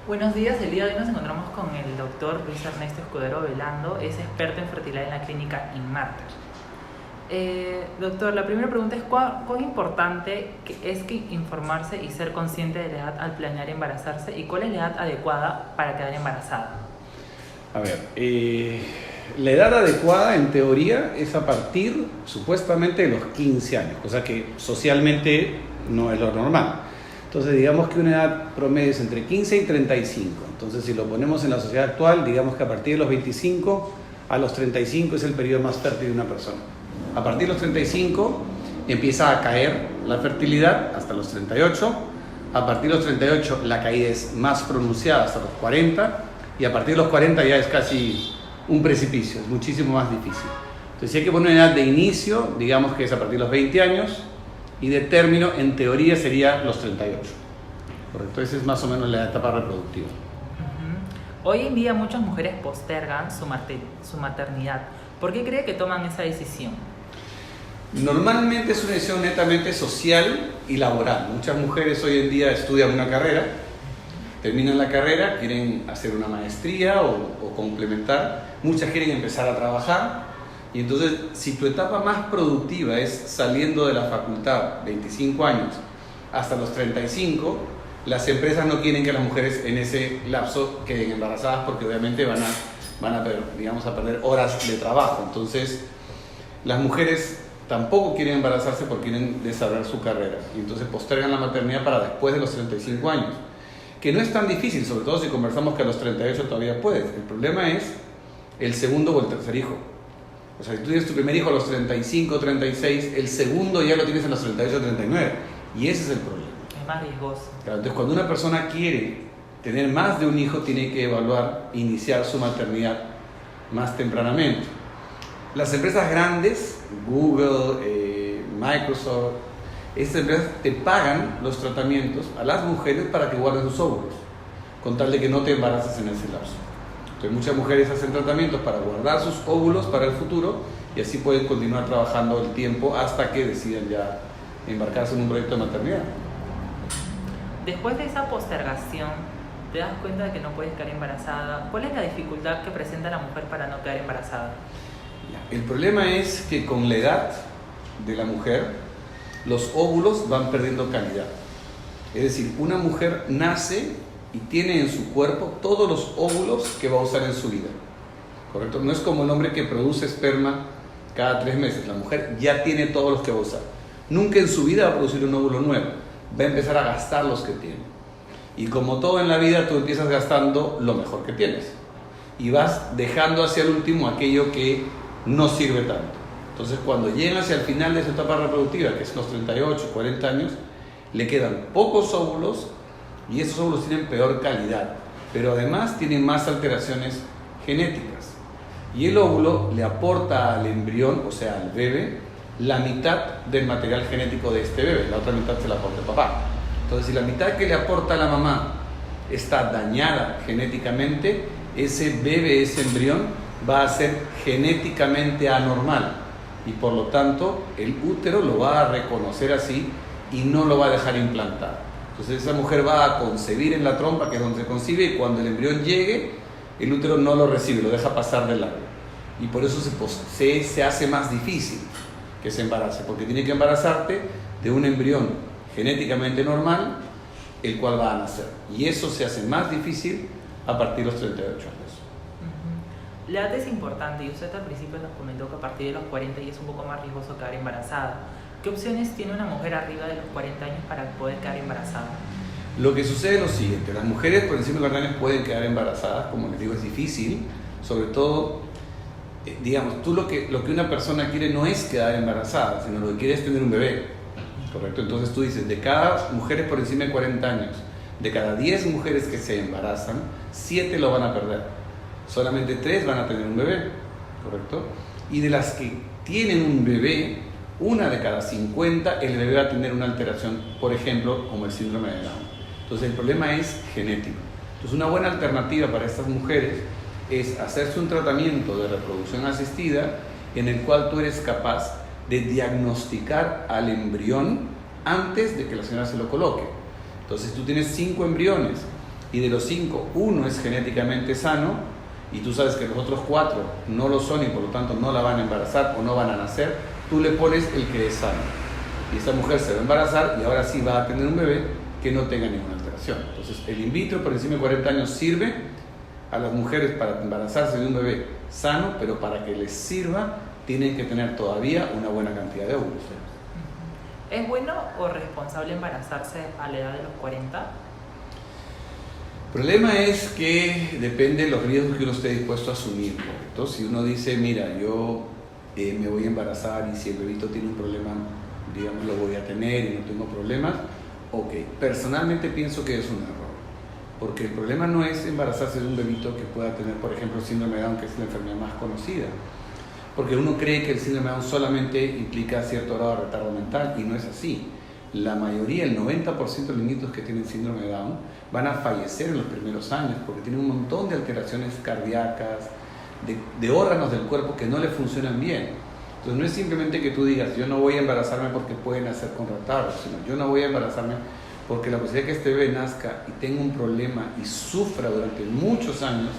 Buenos días, el día de hoy nos encontramos con el doctor Luis Ernesto Escudero Velando, es experto en fertilidad en la clínica Inmarter. Doctor, la primera pregunta es ¿cuán importante es informarse y ser consciente de la edad al planear embarazarse y cuál es la edad adecuada para quedar embarazada? A ver, la edad adecuada en teoría es a partir supuestamente de los 15 años, cosa que socialmente no es lo normal. Entonces digamos que una edad promedio es entre 15 y 35. Entonces si lo ponemos en la sociedad actual, digamos que a partir de los 25 a los 35 es el periodo más fértil de una persona. A partir de los 35 empieza a caer la fertilidad hasta los 38. A partir de los 38 la caída es más pronunciada hasta los 40. Y a partir de los 40 ya es casi un precipicio, es muchísimo más difícil. Entonces si hay que poner una edad de inicio, digamos que es a partir de los 20 años. Y de término, en teoría, sería los 38. Correcto, esa es más o menos la etapa reproductiva. Hoy en día muchas mujeres postergan su maternidad. ¿Por qué cree que toman esa decisión? Normalmente es una decisión netamente social y laboral. Muchas mujeres hoy en día estudian una carrera, terminan la carrera, quieren hacer una maestría o complementar. Muchas quieren empezar a trabajar. Y entonces, si tu etapa más productiva es saliendo de la facultad, 25 años, hasta los 35, las empresas no quieren que las mujeres en ese lapso queden embarazadas porque obviamente van a perder horas de trabajo. Entonces, las mujeres tampoco quieren embarazarse porque quieren desarrollar su carrera. Y entonces postergan la maternidad para después de los 35 años. Que no es tan difícil, sobre todo si conversamos que a los 38 todavía puedes. El problema es el segundo o el tercer hijo. O sea, si tú tienes tu primer hijo a los 35, 36, el segundo ya lo tienes a los 38, 39. Y ese es el problema. Es más riesgoso. Claro, entonces, cuando una persona quiere tener más de un hijo, tiene que evaluar, iniciar su maternidad más tempranamente. Las empresas grandes, Google, Microsoft, estas empresas te pagan los tratamientos a las mujeres para que guarden sus óvulos, con tal de que no te embaraces en ese lapso. Entonces muchas mujeres hacen tratamientos para guardar sus óvulos para el futuro y así pueden continuar trabajando el tiempo hasta que decidan ya embarcarse en un proyecto de maternidad. Después de esa postergación, ¿te das cuenta de que no puedes quedar embarazada? ¿Cuál es la dificultad que presenta la mujer para no quedar embarazada? El problema es que con la edad de la mujer, los óvulos van perdiendo calidad. Es decir, una mujer nace y tiene en su cuerpo todos los óvulos que va a usar en su vida. ¿Correcto? No es como el hombre que produce esperma cada 3 meses. La mujer ya tiene todos los que va a usar. Nunca en su vida va a producir un óvulo nuevo. Va a empezar a gastar los que tiene. Y como todo en la vida, tú empiezas gastando lo mejor que tienes. Y vas dejando hacia el último aquello que no sirve tanto. Entonces, cuando llegan hacia el final de su etapa reproductiva, que es los 38, 40 años, le quedan pocos óvulos y esos óvulos tienen peor calidad, pero además tienen más alteraciones genéticas. Y el óvulo le aporta al embrión, o sea, al bebé, la mitad del material genético de este bebé, la otra mitad se la aporta el papá. Entonces, si la mitad que le aporta a la mamá está dañada genéticamente, ese bebé, ese embrión, va a ser genéticamente anormal y por lo tanto el útero lo va a reconocer así y no lo va a dejar implantar. Entonces esa mujer va a concebir en la trompa, que es donde se concibe, y cuando el embrión llegue, el útero no lo recibe, lo deja pasar de largo. Y por eso se hace más difícil que se embarace, porque tiene que embarazarte de un embrión genéticamente normal, el cual va a nacer. Y eso se hace más difícil a partir de los 38 años. La edad es importante y usted al principio nos comentó que a partir de los 40 ya es un poco más riesgoso quedar embarazada. ¿Qué opciones tiene una mujer arriba de los 40 años para poder quedar embarazada? Lo que sucede es lo siguiente: las mujeres por encima de los 40 años pueden quedar embarazadas, como les digo, es difícil, sobre todo, digamos, tú lo que una persona quiere no es quedar embarazada, sino lo que quiere es tener un bebé, ¿correcto? Entonces tú dices, de cada mujeres por encima de 40 años, de cada 10 mujeres que se embarazan, 7 lo van a perder. Solamente 3 van a tener un bebé, ¿correcto? Y de las que tienen un bebé, una de cada 50, el bebé va a tener una alteración, por ejemplo, como el síndrome de Down. Entonces el problema es genético. Entonces una buena alternativa para estas mujeres es hacerse un tratamiento de reproducción asistida en el cual tú eres capaz de diagnosticar al embrión antes de que la señora se lo coloque. Entonces tú tienes 5 embriones y de los 5, uno es genéticamente sano, y tú sabes que los otros 4 no lo son y por lo tanto no la van a embarazar o no van a nacer, tú le pones el que es sano. Y esa mujer se va a embarazar y ahora sí va a tener un bebé que no tenga ninguna alteración. Entonces, el in vitro por encima de 40 años sirve a las mujeres para embarazarse de un bebé sano, pero para que les sirva tienen que tener todavía una buena cantidad de óvulos. ¿Es bueno o responsable embarazarse a la edad de los 40? El problema es que depende de los riesgos que uno esté dispuesto a asumir, ¿correcto? Si uno dice, mira, yo me voy a embarazar y si el bebito tiene un problema, digamos, lo voy a tener y no tengo problemas, ok. Personalmente pienso que es un error, porque el problema no es embarazarse de un bebito que pueda tener, por ejemplo, síndrome de Down, que es la enfermedad más conocida, porque uno cree que el síndrome de Down solamente implica cierto grado de retardo mental y no es así. La mayoría, el 90% de los niños que tienen síndrome de Down van a fallecer en los primeros años porque tienen un montón de alteraciones cardíacas, de órganos del cuerpo que no le funcionan bien. Entonces no es simplemente que tú digas, yo no voy a embarazarme porque pueden nacer con retardo, sino yo no voy a embarazarme porque la posibilidad de que este bebé nazca y tenga un problema y sufra durante muchos años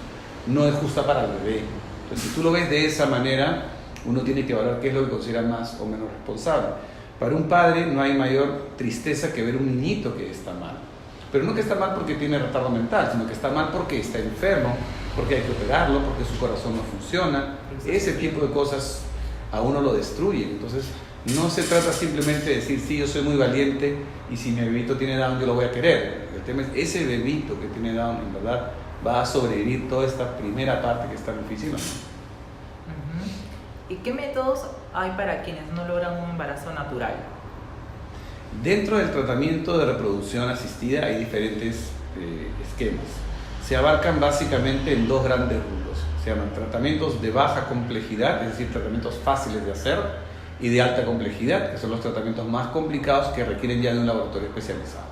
no es justa para el bebé. Entonces, si tú lo ves de esa manera, uno tiene que valorar qué es lo que considera más o menos responsable. Para un padre no hay mayor tristeza que ver un niñito que está mal. Pero no que está mal porque tiene retardo mental, sino que está mal porque está enfermo, porque hay que operarlo, porque su corazón no funciona. Ese tipo de cosas a uno lo destruyen. Entonces, no se trata simplemente de decir, sí, yo soy muy valiente y si mi bebito tiene Down yo lo voy a querer. El tema es, ese bebito que tiene Down, en verdad, va a sobrevivir toda esta primera parte que es tan difícil, ¿no? ¿Y qué métodos hay para quienes no logran un embarazo natural? Dentro del tratamiento de reproducción asistida hay diferentes esquemas. Se abarcan básicamente en 2 grandes rubros. Se llaman tratamientos de baja complejidad, es decir, tratamientos fáciles de hacer, y de alta complejidad, que son los tratamientos más complicados que requieren ya de un laboratorio especializado.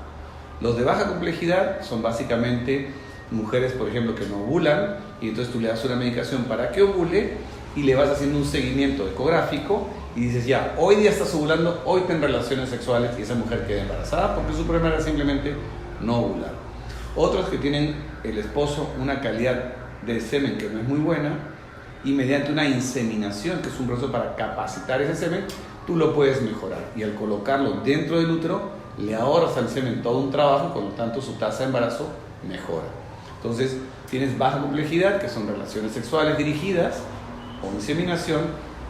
Los de baja complejidad son básicamente mujeres, por ejemplo, que no ovulan, y entonces tú le das una medicación para que ovule y le vas haciendo un seguimiento ecográfico y dices, ya, hoy día estás ovulando, hoy ten relaciones sexuales y esa mujer queda embarazada porque su problema era simplemente no ovular. Otros que tienen el esposo una calidad de semen que no es muy buena y mediante una inseminación, que es un proceso para capacitar ese semen, tú lo puedes mejorar y al colocarlo dentro del útero le ahorras al semen todo un trabajo, por lo tanto su tasa de embarazo mejora. Entonces tienes baja complejidad, que son relaciones sexuales dirigidas o inseminación,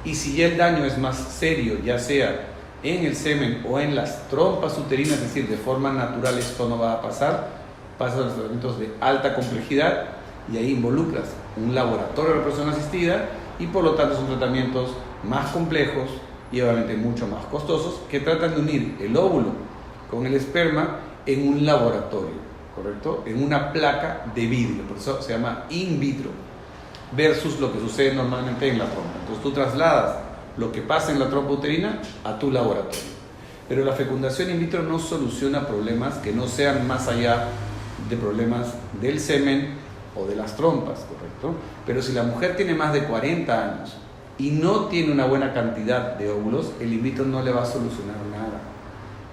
y si ya el daño es más serio, ya sea en el semen o en las trompas uterinas, es decir, de forma natural esto no va a pasar, pasas a los tratamientos de alta complejidad y ahí involucras un laboratorio de reproducción asistida y por lo tanto son tratamientos más complejos y obviamente mucho más costosos que tratan de unir el óvulo con el esperma en un laboratorio, ¿correcto? En una placa de vidrio, por eso se llama in vitro, versus lo que sucede normalmente en la trompa. Entonces tú trasladas lo que pasa en la trompa uterina a tu laboratorio. Pero la fecundación in vitro no soluciona problemas que no sean más allá de problemas del semen o de las trompas, ¿correcto? Pero si la mujer tiene más de 40 años y no tiene una buena cantidad de óvulos, el in vitro no le va a solucionar nada.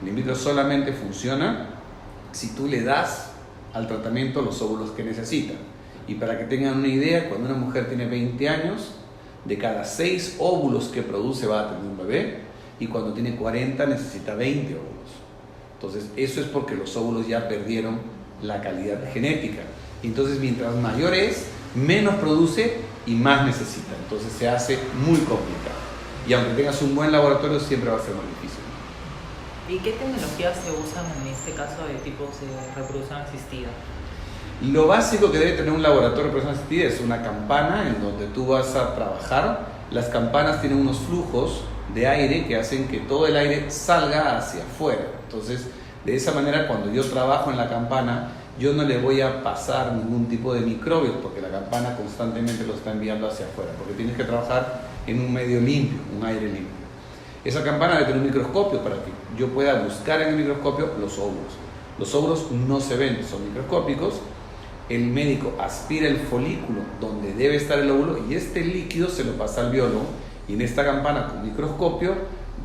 El in vitro solamente funciona si tú le das al tratamiento los óvulos que necesita. Y para que tengan una idea, cuando una mujer tiene 20 años, de cada 6 óvulos que produce va a tener un bebé, y cuando tiene 40 necesita 20 óvulos. Entonces, eso es porque los óvulos ya perdieron la calidad genética. Y entonces, mientras mayor es, menos produce y más necesita. Entonces, se hace muy complicado. Y aunque tengas un buen laboratorio, siempre va a ser más difícil. ¿Y qué tecnologías se usan en este caso de tipos de reproducción asistida? Lo básico que debe tener un laboratorio de reproducción asistida es una campana en donde tú vas a trabajar. Las campanas tienen unos flujos de aire que hacen que todo el aire salga hacia afuera. Entonces, de esa manera, cuando yo trabajo en la campana, yo no le voy a pasar ningún tipo de microbios porque la campana constantemente lo está enviando hacia afuera, porque tienes que trabajar en un medio limpio, un aire limpio. Esa campana debe tener un microscopio para que yo pueda buscar en el microscopio los óvulos. Los óvulos no se ven, son microscópicos. El médico aspira el folículo donde debe estar el óvulo y este líquido se lo pasa al biólogo y en esta campana con microscopio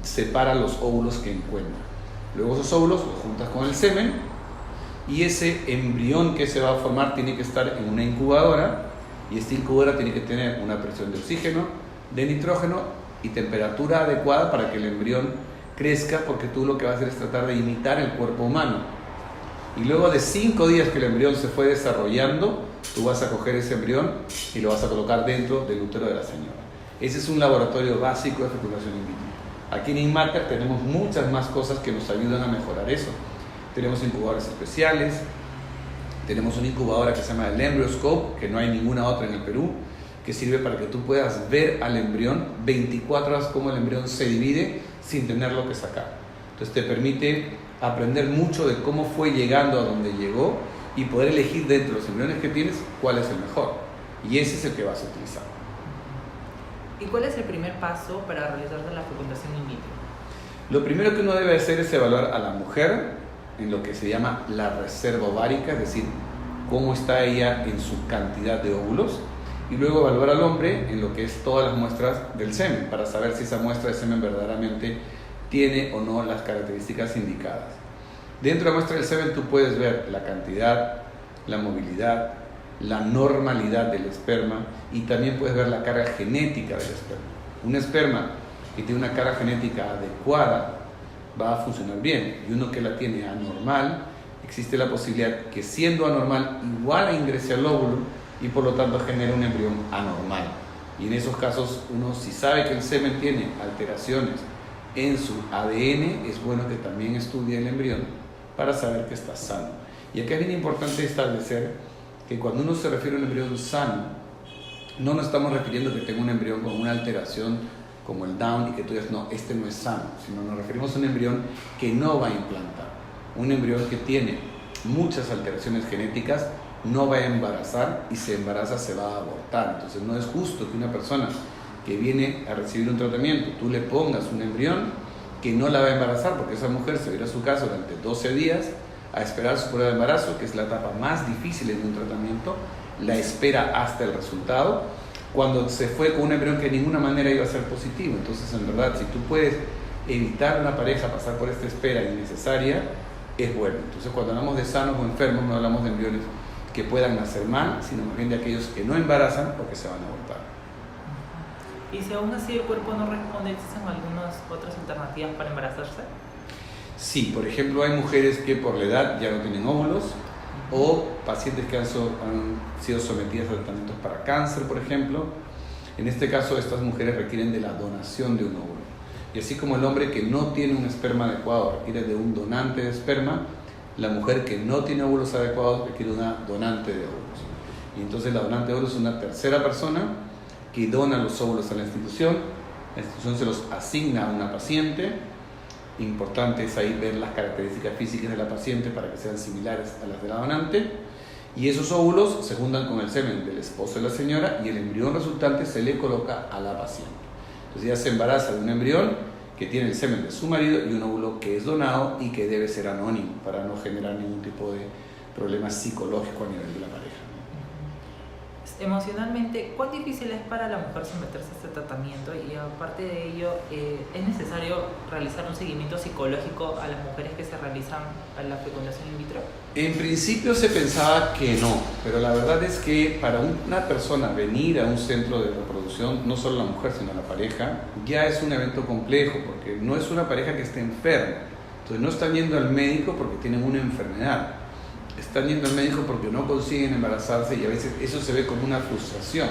separa los óvulos que encuentra. Luego esos óvulos los juntas con el semen y ese embrión que se va a formar tiene que estar en una incubadora, y esta incubadora tiene que tener una presión de oxígeno, de nitrógeno y temperatura adecuada para que el embrión crezca, porque tú lo que vas a hacer es tratar de imitar el cuerpo humano. Y luego de 5 días que el embrión se fue desarrollando, tú vas a coger ese embrión y lo vas a colocar dentro del útero de la señora. Ese es un laboratorio básico de fecundación in vitro. Aquí en Inmarker tenemos muchas más cosas que nos ayudan a mejorar eso. Tenemos incubadores especiales, tenemos una incubadora que se llama el Embryoscope, que no hay ninguna otra en el Perú, que sirve para que tú puedas ver al embrión 24 horas cómo el embrión se divide sin tenerlo que sacar. Entonces te permite aprender mucho de cómo fue llegando a donde llegó y poder elegir dentro de los embriones que tienes cuál es el mejor. Y ese es el que vas a utilizar. ¿Y cuál es el primer paso para realizar la fecundación in vitro? Lo primero que uno debe hacer es evaluar a la mujer en lo que se llama la reserva ovárica, es decir, cómo está ella en su cantidad de óvulos, y luego evaluar al hombre en lo que es todas las muestras del semen, para saber si esa muestra de semen verdaderamente tiene o no las características indicadas. Dentro de la muestra del semen tú puedes ver la cantidad, la movilidad, la normalidad del esperma, y también puedes ver la carga genética del esperma. Un esperma que tiene una carga genética adecuada va a funcionar bien, y uno que la tiene anormal, existe la posibilidad que siendo anormal igual ingrese al óvulo y por lo tanto genere un embrión anormal. Y en esos casos uno, si sabe que el semen tiene alteraciones en su ADN, es bueno que también estudie el embrión para saber que está sano. Y acá es bien importante establecer que cuando uno se refiere a un embrión sano, no nos estamos refiriendo que tenga un embrión con una alteración como el Down y que tú digas, no, este no es sano, sino nos referimos a un embrión que no va a implantar, un embrión que tiene muchas alteraciones genéticas, no va a embarazar, y si embaraza se va a abortar. Entonces no es justo que una persona que viene a recibir un tratamiento, tú le pongas un embrión que no la va a embarazar, porque esa mujer se va a ir a su casa durante 12 días a esperar su prueba de embarazo, que es la etapa más difícil en un tratamiento, la espera hasta el resultado, cuando se fue con un embrión que de ninguna manera iba a ser positivo. Entonces, en verdad, si tú puedes evitar a una pareja pasar por esta espera innecesaria, es bueno. Entonces, cuando hablamos de sanos o enfermos, no hablamos de embriones que puedan nacer mal, sino más bien de aquellos que no embarazan o que se van a abortar. Y si aún así el cuerpo no responde, ¿existen algunas otras alternativas para embarazarse? Sí, por ejemplo, hay mujeres que por la edad ya no tienen óvulos, o pacientes que han sido sometidas a tratamientos para cáncer, por ejemplo. En este caso, estas mujeres requieren de la donación de un óvulo. Y así como el hombre que no tiene un esperma adecuado requiere de un donante de esperma, la mujer que no tiene óvulos adecuados requiere una donante de óvulos. Y entonces la donante de óvulos es una tercera persona que dona los óvulos a la institución se los asigna a una paciente. Importante es ahí ver las características físicas de la paciente para que sean similares a las de la donante, y esos óvulos se juntan con el semen del esposo de la señora y el embrión resultante se le coloca a la paciente. Entonces ella se embaraza de un embrión que tiene el semen de su marido y un óvulo que es donado y que debe ser anónimo para no generar ningún tipo de problema psicológico a nivel de la pareja. Emocionalmente, ¿cuán difícil es para la mujer someterse a este tratamiento? Y aparte de ello, ¿es necesario realizar un seguimiento psicológico a las mujeres que se realizan la fecundación in vitro? En principio se pensaba que no, pero la verdad es que para una persona venir a un centro de reproducción, no solo la mujer sino la pareja, ya es un evento complejo, porque no es una pareja que esté enferma. Entonces no están yendo al médico porque tienen una enfermedad. Están yendo al médico porque no consiguen embarazarse, y a veces eso se ve como una frustración,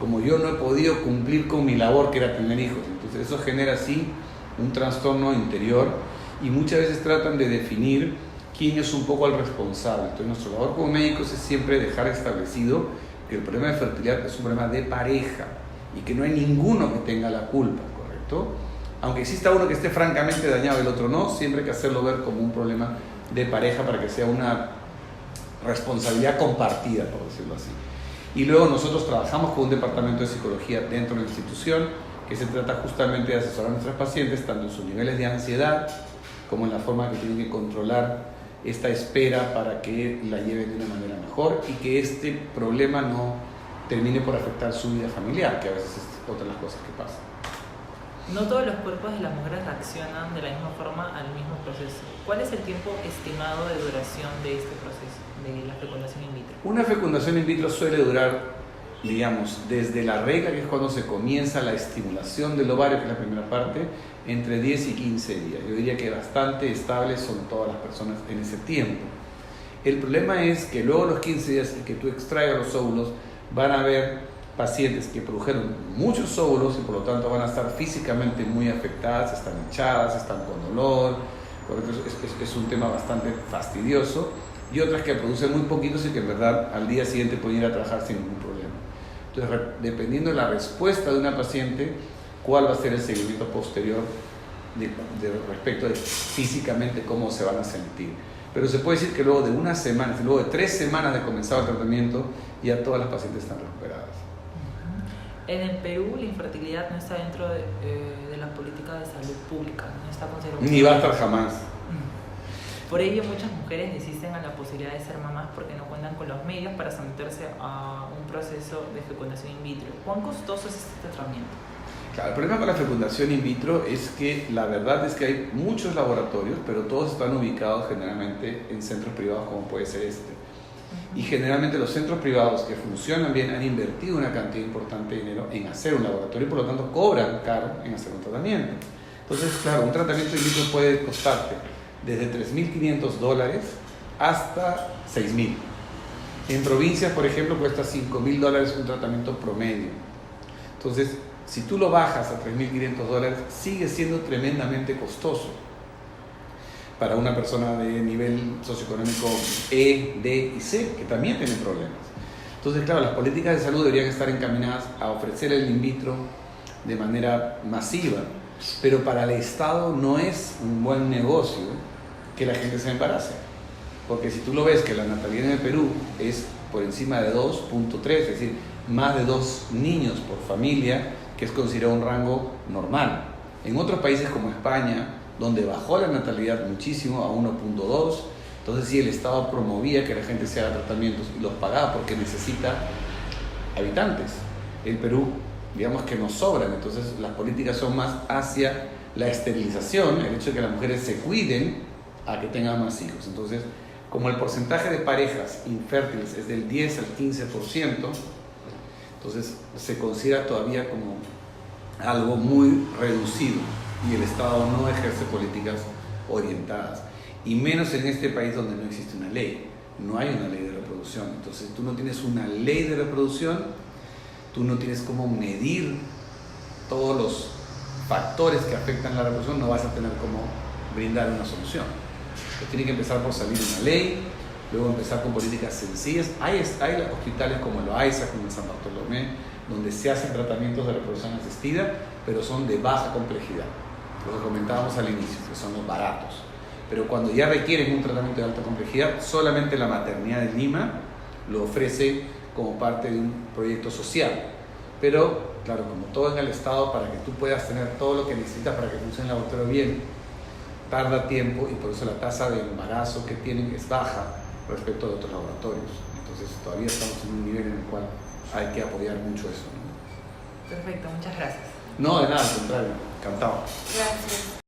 como yo no he podido cumplir con mi labor que era tener hijos. Entonces eso genera así un trastorno interior, y muchas veces tratan de definir quién es un poco el responsable. Entonces nuestra labor como médicos es siempre dejar establecido que el problema de fertilidad es un problema de pareja y que no hay ninguno que tenga la culpa, ¿correcto? Aunque exista uno que esté francamente dañado y el otro no, siempre hay que hacerlo ver como un problema de pareja para que sea una responsabilidad compartida, por decirlo así. Y luego nosotros trabajamos con un departamento de psicología dentro de la institución que se trata justamente de asesorar a nuestros pacientes tanto en sus niveles de ansiedad como en la forma que tienen que controlar esta espera para que la lleven de una manera mejor y que este problema no termine por afectar su vida familiar, que a veces es otra de las cosas que pasan. No todos los cuerpos de las mujeres reaccionan de la misma forma al mismo proceso. ¿Cuál es el tiempo estimado de duración de este proceso, de la fecundación in vitro? Una fecundación in vitro suele durar, digamos, desde la regla, que es cuando se comienza la estimulación del ovario, que es la primera parte, entre 10 y 15 días. Yo diría que bastante estables son todas las personas en ese tiempo. El problema es que luego de los 15 días que tú extraigas los óvulos, van a haber pacientes que produjeron muchos óvulos y por lo tanto van a estar físicamente muy afectadas, están hinchadas, están con dolor, es un tema bastante fastidioso, y otras que producen muy poquitos y que en verdad al día siguiente pueden ir a trabajar sin ningún problema. Entonces, dependiendo de la respuesta de una paciente, cuál va a ser el seguimiento posterior respecto de físicamente cómo se van a sentir. Pero se puede decir que luego de una semana, luego de 3 semanas de comenzado el tratamiento, ya todas las pacientes están recuperadas. En el Perú, la infertilidad no está dentro de la política de salud pública, no está considerada. Ni va a estar jamás. Por ello, muchas mujeres desisten a la posibilidad de ser mamás porque no cuentan con los medios para someterse a un proceso de fecundación in vitro. ¿Cuán costoso es este tratamiento? Claro, el problema con la fecundación in vitro es que la verdad es que hay muchos laboratorios, pero todos están ubicados generalmente en centros privados como puede ser este. Y generalmente los centros privados que funcionan bien han invertido una cantidad importante de dinero en hacer un laboratorio y por lo tanto cobran caro en hacer un tratamiento. Entonces, claro, un tratamiento in vitro puede costarte desde $3.500 hasta $6.000. En provincias, por ejemplo, cuesta $5.000 un tratamiento promedio. Entonces, si tú lo bajas a $3.500, sigue siendo tremendamente costoso para una persona de nivel socioeconómico E, D y C, que también tienen problemas. Entonces, claro, las políticas de salud deberían estar encaminadas a ofrecer el in vitro de manera masiva, pero para el Estado no es un buen negocio que la gente se embarace, porque si tú lo ves que la natalidad en el Perú es por encima de 2.3, es decir, más de 2 niños por familia, que es considerado un rango normal. En otros países como España, donde bajó la natalidad muchísimo a 1.2, entonces sí, el Estado promovía que la gente se haga tratamientos y los pagaba porque necesita habitantes. El Perú, digamos que nos sobran, entonces las políticas son más hacia la esterilización, el hecho de que las mujeres se cuiden a que tengan más hijos. Entonces, como el porcentaje de parejas infértiles es del 10 al 15%, entonces se considera todavía como algo muy reducido y el Estado no ejerce políticas orientadas, y menos en este país donde no existe una ley, no hay una ley de reproducción. Entonces tú no tienes una ley de reproducción, tú no tienes cómo medir todos los factores que afectan la reproducción, no vas a tener cómo brindar una solución. Entonces, tiene que empezar por salir una ley, luego empezar con políticas sencillas. Hay hospitales como el AISA, como el San Bartolomé, donde se hacen tratamientos de reproducción asistida, pero son de baja complejidad. Lo que comentábamos al inicio, que son los baratos. Pero cuando ya requieren un tratamiento de alta complejidad, solamente la Maternidad de Lima lo ofrece como parte de un proyecto social. Pero, claro, como todo en el Estado, para que tú puedas tener todo lo que necesitas para que funcione el laboratorio bien, tarda tiempo, y por eso la tasa de embarazo que tienen es baja respecto de otros laboratorios. Entonces todavía estamos en un nivel en el cual hay que apoyar mucho eso, ¿no? Perfecto, muchas gracias. No, de nada, al contrario, encantado. Gracias.